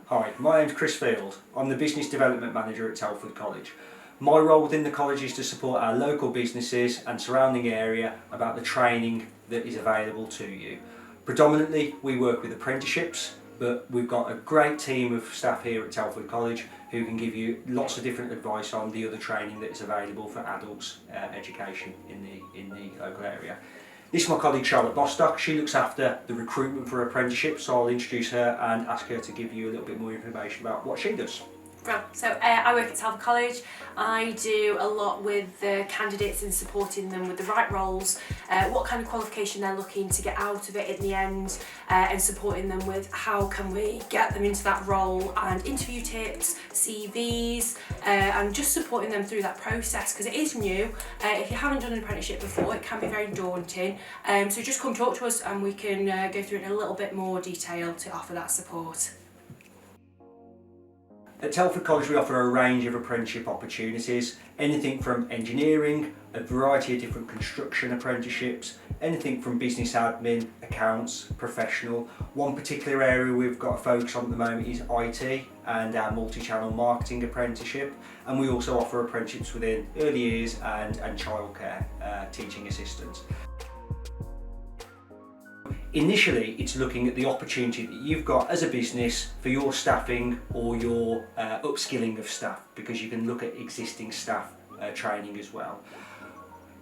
Hi, my name's Chris Field. I'm the Business Development Manager at Telford College. My role within the college is to support our local businesses and surrounding area about the training that is available to you. Predominantly we work with apprenticeships, but we've got a great team of staff here at Telford College who can give you lots of different advice on the other training that is available for adults education in the local area. This is my colleague Charlotte Bostock. She looks after the recruitment for apprenticeships, so I'll introduce her and ask her to give you a little bit more information about what she does. Well, I work at Telford College. I do a lot with the candidates and supporting them with the right roles, what kind of qualification they're looking to get out of it in the end, and supporting them with how can we get them into that role, and interview tips, CVs, and just supporting them through that process because it is new. If you haven't done an apprenticeship before, it can be very daunting. So just come talk to us and we can go through it in a little bit more detail to offer that support. At Telford College we offer a range of apprenticeship opportunities, anything from engineering, a variety of different construction apprenticeships, anything from business admin, accounts, professional. One particular area we've got a focus on at the moment is IT and our multi-channel marketing apprenticeship, and we also offer apprenticeships within early years and childcare, teaching assistants. Initially, it's looking at the opportunity that you've got as a business for your staffing or your upskilling of staff, because you can look at existing staff training as well.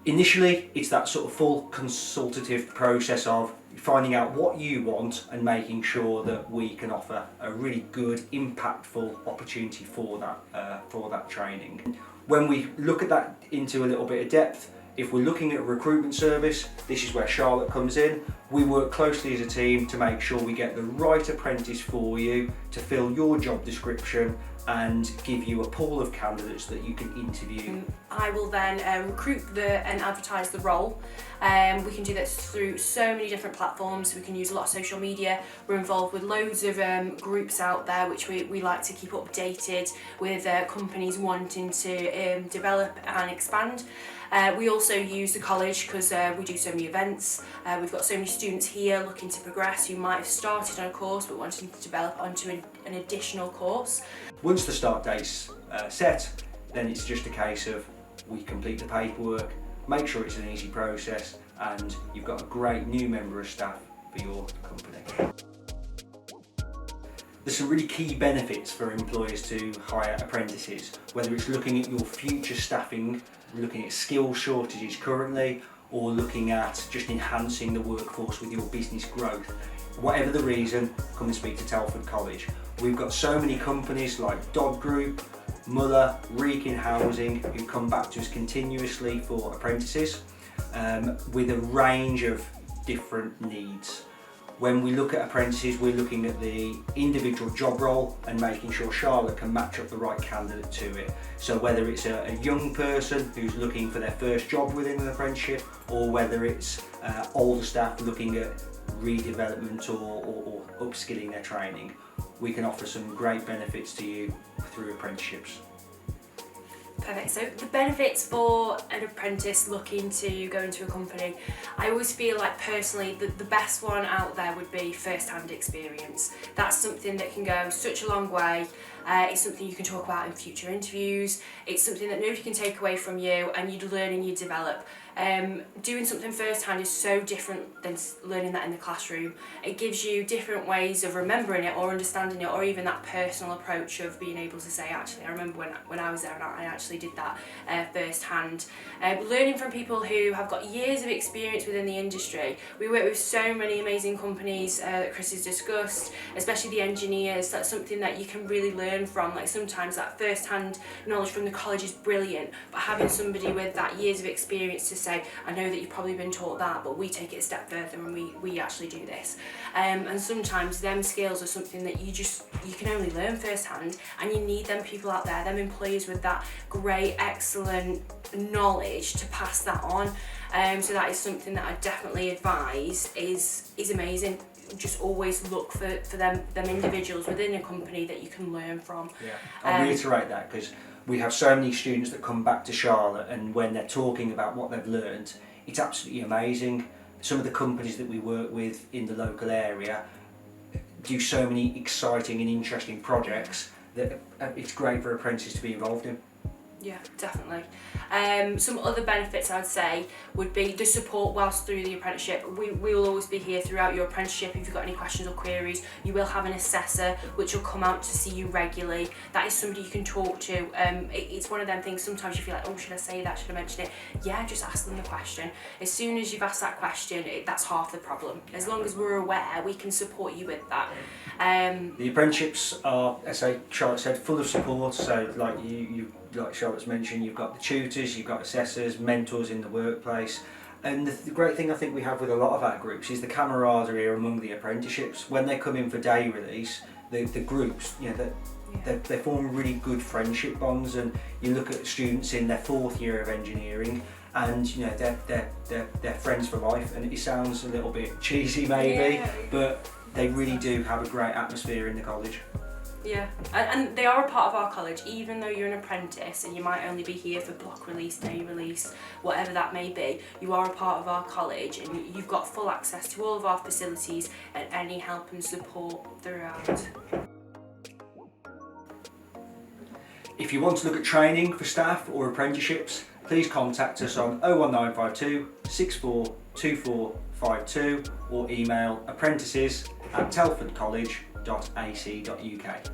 Initially, it's that sort of full consultative process of finding out what you want and making sure that we can offer a really good, impactful opportunity for that training. When we look at that into a little bit of depth, if we're looking at a recruitment service, this is where Charlotte comes in. We work closely as a team to make sure we get the right apprentice for you to fill your job description and give you a pool of candidates that you can interview. I will then recruit and advertise the role. We can do this through so many different platforms. We can use a lot of social media. We're involved with loads of groups out there which we like to keep updated with companies wanting to develop and expand. We also use the college because we do so many events. We've got so many students here looking to progress who might have started on a course but wanting to develop onto an additional course. Once the start date's set, then it's just a case of we complete the paperwork, make sure it's an easy process, and you've got a great new member of staff for your company. There's some really key benefits for employers to hire apprentices, whether it's looking at your future staffing, looking at skill shortages currently, or looking at just enhancing the workforce with your business growth. Whatever the reason, come and speak to Telford College. We've got so many companies like Dodd Group, Muller, Reekin Housing who come back to us continuously for apprentices with a range of different needs. When we look at apprentices, we're looking at the individual job role and making sure Charlotte can match up the right candidate to it. So whether it's a young person who's looking for their first job within an apprenticeship, or whether it's older staff looking at redevelopment or upskilling their training, we can offer some great benefits to you through apprenticeships. Perfect. So the benefits for an apprentice looking to go into a company, I always feel like personally the best one out there would be first-hand experience. That's something that can go such a long way. It's something you can talk about in future interviews. It's something that nobody can take away from you, and you'd learn and you develop. Doing something first-hand is so different than learning that in the classroom. It gives you different ways of remembering it or understanding it, or even that personal approach of being able to say, actually, I remember when I was there and I actually did that first-hand. Learning from people who have got years of experience within the industry. We work with so many amazing companies that Chris has discussed, especially the engineers. That's something that you can really learn from. Like sometimes that first-hand knowledge from the college is brilliant, but having somebody with that years of experience to say, I know that you've probably been taught that, but we take it a step further and we actually do this. And sometimes them skills are something that you can only learn firsthand, and you need them people out there, them employers with that great, excellent knowledge to pass that on. So that is something that I definitely advise is amazing. Just always look for them individuals within a company that you can learn from. Yeah, I'll reiterate that because we have so many students that come back to Charlotte, and when they're talking about what they've learned, it's absolutely amazing. Some of the companies that we work with in the local area, do so many exciting and interesting projects that it's great for apprentices to be involved in. Yeah, definitely. Some other benefits I'd say would be the support whilst through the apprenticeship. We will always be here throughout your apprenticeship. If you've got any questions or queries, you will have an assessor which will come out to see you regularly. That is somebody you can talk to. It's one of them things, sometimes you feel like, oh, should I say that, should I mention it? Yeah, just ask them the question. As soon as you've asked that question, that's half the problem. As long as we're aware, we can support you with that. The apprenticeships are, as Charlotte said, full of support. So like like Charlotte's mentioned, you've got the tutors, you've got assessors, mentors in the workplace. And the great thing I think we have with a lot of our groups is the camaraderie among the apprenticeships. When they come in for day release, the groups, they form really good friendship bonds. And you look at students in their 4th year of engineering, and they're friends for life. And it sounds a little bit cheesy maybe, but they really do have a great atmosphere in the college. Yeah, and they are a part of our college, even though you're an apprentice and you might only be here for block release, day release, whatever that may be. You are a part of our college and you've got full access to all of our facilities and any help and support throughout. If you want to look at training for staff or apprenticeships, please contact us on 01952 642452 or email apprentices@telfordcollege.ac.uk.